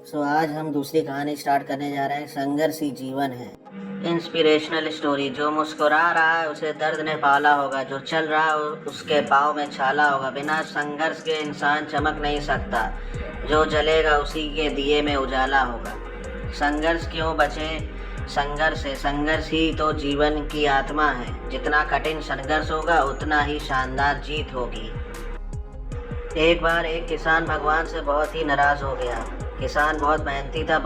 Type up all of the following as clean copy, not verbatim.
आज हम दूसरी कहानी स्टार्ट करने जा रहे हैं। संघर्ष ही जीवन है। Inspirational story. जो मुस्कुरा रहा है उसे दर्द ने पाला होगा, जो चल रहा है उसके पाँव में छाला होगा। बिना संघर्ष के इंसान चमक नहीं सकता, जो जलेगा उसी के दिए में उजाला होगा। संघर्ष क्यों बचे? संघर्ष है, संघर्ष ही तो जीवन की आत्मा है। जितना कठिन संघर्ष होगा उतना ही शानदार जीत होगी। एक बार एक किसान भगवान से बहुत ही नाराज़ हो गया। किसान बहुत मेहनती था,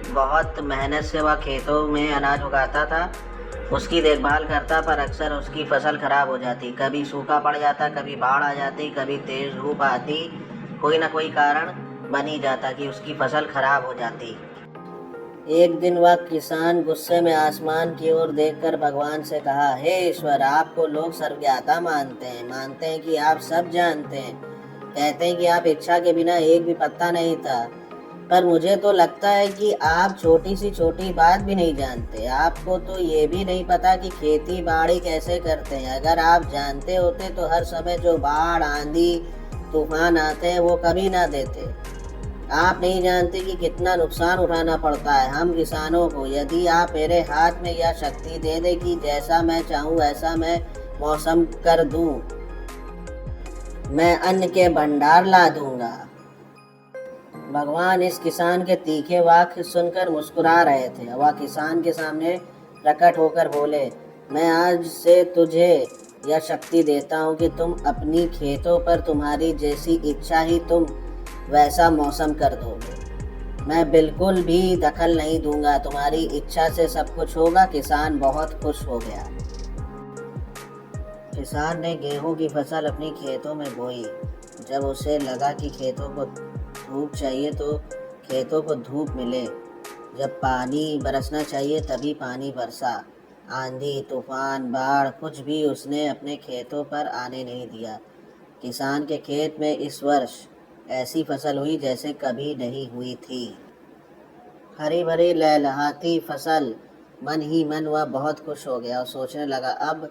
बहुत मेहनत से वह खेतों में अनाज उगाता था, उसकी देखभाल करता, पर अक्सर उसकी फसल खराब हो जाती। कभी सूखा पड़ जाता, कभी बाढ़ आ जाती, कभी तेज़ धूप आती। कोई ना कोई कारण बन ही जाता कि उसकी फसल खराब हो जाती। एक दिन वह किसान गुस्से में आसमान की ओर देखकर भगवान से कहा, हे ईश्वर, आपको लोग सर्वज्ञाता मानते हैं कि आप सब जानते हैं, कहते हैं कि आप इच्छा के बिना एक भी पत्ता नहीं था, पर मुझे तो लगता है कि आप छोटी सी छोटी बात भी नहीं जानते। आपको तो ये भी नहीं पता कि खेती बाड़ी कैसे करते हैं। अगर आप जानते होते तो हर समय जो बाढ़, आंधी, तूफान आते हैं वो कभी ना देते। आप नहीं जानते कि कितना नुकसान उठाना पड़ता है हम किसानों को। यदि आप मेरे हाथ में यह शक्ति दे दे कि जैसा मैं चाहूँ वैसा मैं मौसम कर दूँ, मैं अन्न के भंडार ला दूंगा। भगवान इस किसान के तीखे वाक्य सुनकर मुस्कुरा रहे थे। वह किसान के सामने प्रकट होकर बोले, मैं आज से तुझे यह शक्ति देता हूँ कि तुम अपनी खेतों पर तुम्हारी जैसी इच्छा ही तुम वैसा मौसम कर दोगे। मैं बिल्कुल भी दखल नहीं दूंगा, तुम्हारी इच्छा से सब कुछ होगा। किसान बहुत खुश हो गया। किसान ने गेहूं की फसल अपनी खेतों में बोई। जब उसे लगा कि खेतों को धूप चाहिए तो खेतों को धूप मिले, जब पानी बरसना चाहिए तभी पानी बरसा। आंधी, तूफान, बाढ़ कुछ भी उसने अपने खेतों पर आने नहीं दिया। किसान के खेत में इस वर्ष ऐसी फसल हुई जैसे कभी नहीं हुई थी। हरी भरी लहलहाती फसल। मन ही मन वह बहुत खुश हो गया और सोचने लगा, अब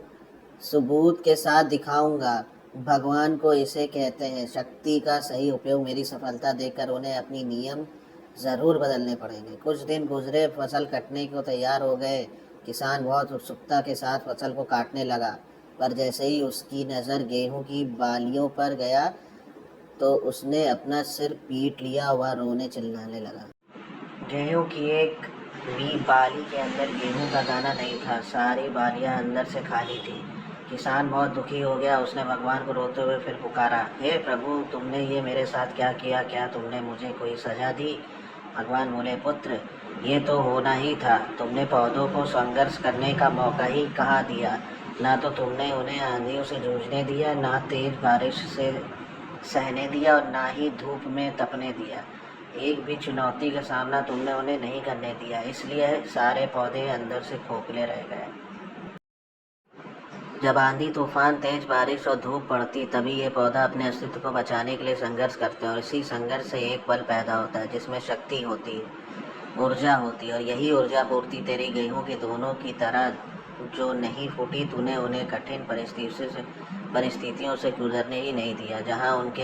सबूत के साथ दिखाऊंगा। भगवान को इसे कहते हैं शक्ति का सही उपयोग। मेरी सफलता देखकर उन्हें अपनी नियम ज़रूर बदलने पड़ेंगे। कुछ दिन गुजरे, फसल कटने को तैयार हो गए। किसान बहुत उत्सुकता के साथ फसल को काटने लगा, पर जैसे ही उसकी नज़र गेहूं की बालियों पर गया तो उसने अपना सिर पीट लिया। वह रोने चिल्लाने लगा। गेहूं की एक भी बाली के अंदर गेहूं का दाना नहीं था। सारी बालियां अंदर से खाली थी। किसान बहुत दुखी हो गया। उसने भगवान को रोते हुए फिर पुकारा, हे प्रभु, तुमने ये मेरे साथ क्या किया? क्या तुमने मुझे कोई सजा दी? भगवान बोले, पुत्र, ये तो होना ही था। तुमने पौधों को संघर्ष करने का मौका ही कहाँ दिया। ना तो तुमने उन्हें आंधियों से जूझने दिया, ना तेज बारिश से सहने दिया, और ना ही धूप में तपने दिया। एक भी चुनौती का सामना तुमने उन्हें नहीं करने दिया, इसलिए सारे पौधे अंदर से खोखले रह गए। जब आंधी, तूफान, तेज बारिश और धूप पड़ती तभी ये पौधा अपने अस्तित्व को बचाने के लिए संघर्ष करते हैं, और इसी संघर्ष से एक बल पैदा होता है जिसमें शक्ति होती है, ऊर्जा होती है। और यही ऊर्जा पूर्ति तेरी गेहूं के दोनों की तरह जो नहीं फूटी। तूने उन्हें कठिन परिस्थितियों से गुजरने ही नहीं दिया, जहाँ उनके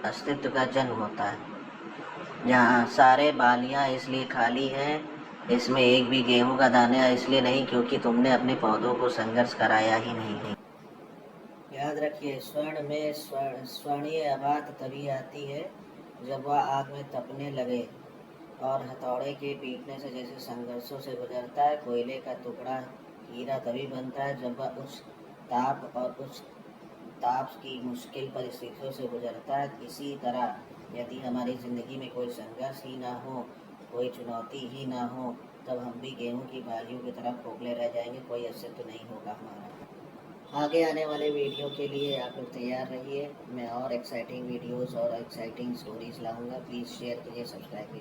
अस्तित्व का जन्म होता है। जहाँ सारे बालियाँ इसलिए खाली हैं, इसमें एक भी गेहूं का दाना इसलिए नहीं क्योंकि तुमने अपने पौधों को संघर्ष कराया ही नहीं। याद रखिए, स्वर्ण में स्वर्णीय बात तभी आती है जब वह आग में तपने लगे, और हथौड़े के पीटने से जैसे संघर्षों से गुजरता है। कोयले का टुकड़ा हीरा तभी बनता है जब वह उच्च ताप की मुश्किल परिस्थितियों से गुजरता है। इसी तरह यदि हमारी ज़िंदगी में कोई संघर्ष ही ना हो, कोई चुनौती ही ना हो, तब हम भी गेहूं की बालियों की तरह खोखले रह जाएंगे। कोई अस्तित्व नहीं होगा हमारा। आगे आने वाले वीडियो के लिए आप लोग तैयार रहिए। मैं और एक्साइटिंग वीडियोस और एक्साइटिंग स्टोरीज लाऊंगा। प्लीज़ शेयर कीजिए, सब्सक्राइब कीजिए।